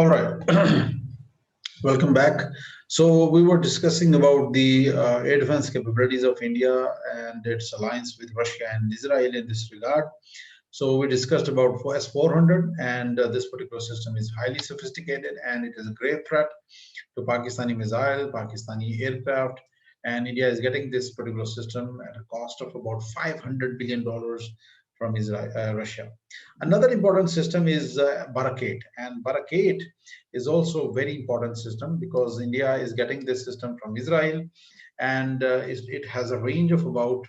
All right. Welcome back. So we were discussing about the air defense capabilities of India and its alliance with Russia and Israel in this regard. So we discussed about S-400, and this particular system is highly sophisticated and it is a great threat to Pakistani missile, Pakistani aircraft, and India is getting this particular system at a cost of about $500 billion from Israel, Russia. Another important system is Barakate, and Barakate is also a very important system because India is getting this system from Israel, and it has a range of about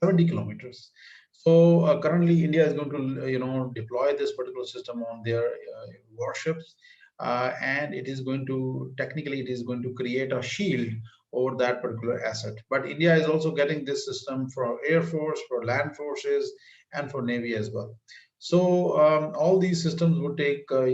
70 kilometers. So currently, India is going to, deploy this particular system on their warships, and it is going to technically it is going to create a shield over that particular asset. But India is also getting this system for Air Force, for land forces, and for Navy as well. So all these systems would take, would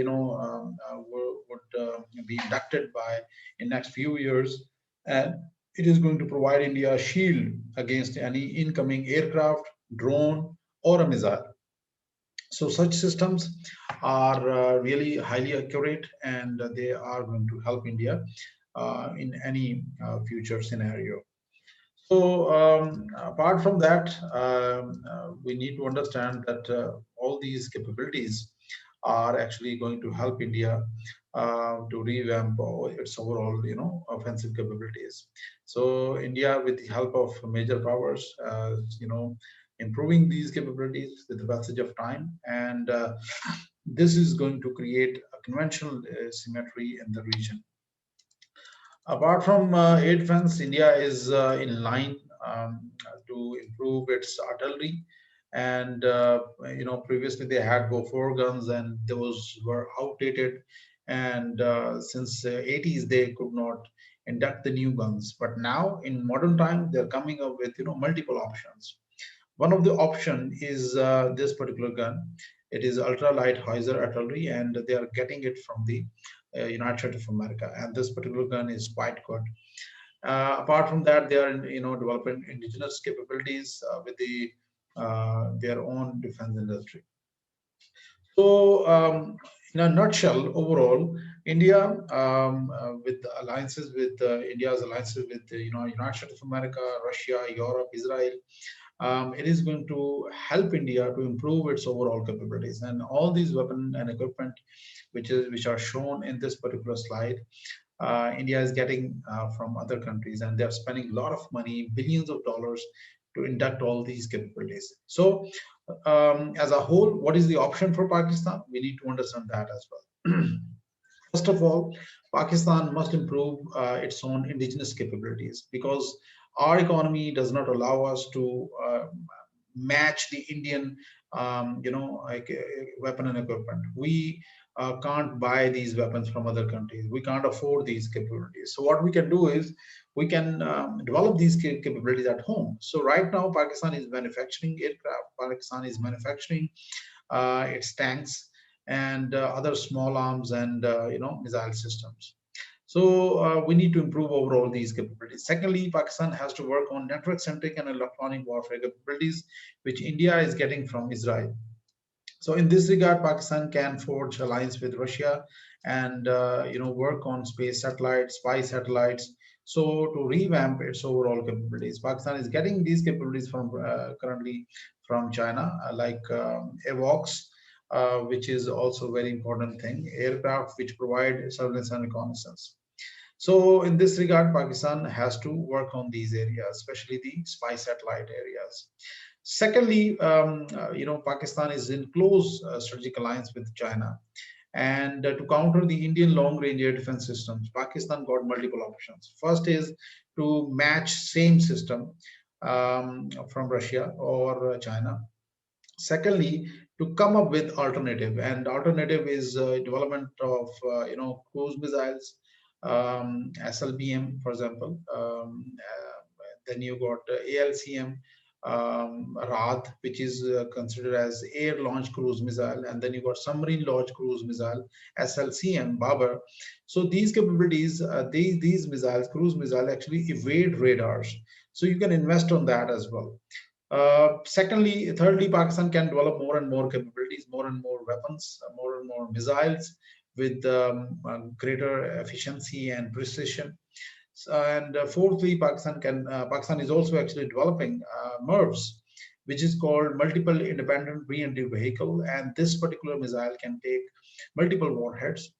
be inducted by in next few years, and it is going to provide India a shield against any incoming aircraft, drone, or a missile. So such systems are really highly accurate, and they are going to help India in any future scenario. So apart from that, we need to understand that all these capabilities are actually going to help India to revamp its overall, offensive capabilities. So India, with the help of major powers, improving these capabilities with the passage of time, and this is going to create a conventional symmetry in the region. Apart from air defense, India is in line to improve its artillery. And previously they had Bofors guns, and those were outdated. And since 80s, they could not induct the new guns. But now, in modern time, they're coming up with multiple options. One of the option is this particular gun. It is ultralight howitzer artillery, and they are getting it from the United States of America. And this particular gun is quite good. Apart from that, they are developing indigenous capabilities with their own defense industry. So, in a nutshell, overall, India, with alliances with India's alliances with United States of America, Russia, Europe, Israel, it is going to help India to improve its overall capabilities. And all these weapon and equipment, which are shown in this particular slide, India is getting from other countries, and they're spending a lot of money, billions of dollars, to induct all these capabilities. So, as a whole, what is the option for Pakistan? We need to understand that as well. First of all, Pakistan must improve its own indigenous capabilities, because our economy does not allow us to match the Indian, weapon and equipment. We can't buy these weapons from other countries. We can't afford these capabilities. So what we can do is we can develop these capabilities at home. So right now, Pakistan is manufacturing aircraft. Pakistan is manufacturing its tanks and other small arms and missile systems. So we need to improve overall these capabilities. Secondly, Pakistan has to work on network-centric and electronic warfare capabilities, which India is getting from Israel. So in this regard, Pakistan can forge alliance with Russia and work on space satellites, spy satellites, so to revamp its overall capabilities. Pakistan is getting these capabilities from currently from China, like AWACS, which is also a very important thing, aircraft which provide surveillance and reconnaissance. So in this regard, Pakistan has to work on these areas, especially the spy satellite areas. Secondly, Pakistan is in close strategic alliance with China. And to counter the Indian long-range air defense systems, Pakistan got multiple options. First is to match same system from Russia or China. Secondly, to come up with alternative, and alternative is development of cruise missiles, SLBM, for example. Then you got ALCM, RAD, which is considered as air launched cruise missile, and then you got submarine launched cruise missile, SLCM, Babar. So these capabilities, these missiles, cruise missile, actually evade radars. So you can invest on that as well. Thirdly, Pakistan can develop more and more capabilities, more and more weapons, more and more missiles, with greater efficiency and precision. And fourthly, Pakistan is also actually developing MIRVs, which is called multiple independent re-entry vehicle, and this particular missile can take multiple warheads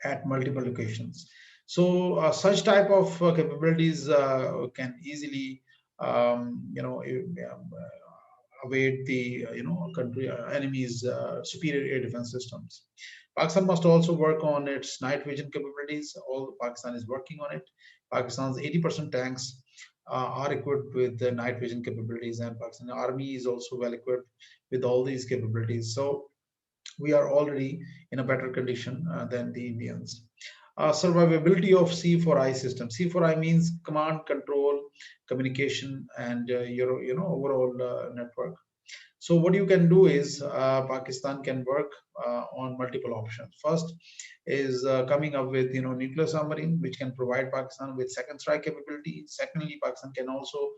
at multiple locations. So such type of capabilities can easily await the country enemies superior air defense systems. Pakistan must also work on its night vision capabilities. All Pakistan is working on it. Pakistan's 80% tanks are equipped with the night vision capabilities, and Pakistan Army is also well equipped with all these capabilities. So we are already in a better condition than the Indians. Survivability of C4I system. C4I means command, control, communication, and your overall network. So what you can do is Pakistan can work on multiple options. First is coming up with nuclear submarine, which can provide Pakistan with second strike capability. Secondly, Pakistan can also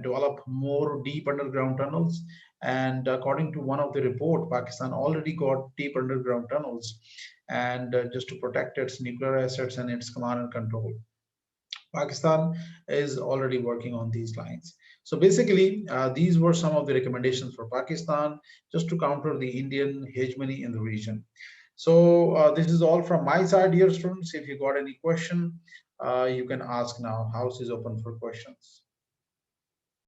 develop more deep underground tunnels. And according to one of the report, Pakistan already got deep underground tunnels, and just to protect its nuclear assets and its command and control. Pakistan is already working on these lines. So basically, these were some of the recommendations for Pakistan just to counter the Indian hegemony in the region. So this is all from my side, dear students. If you got any question, you can ask now. House is open for questions.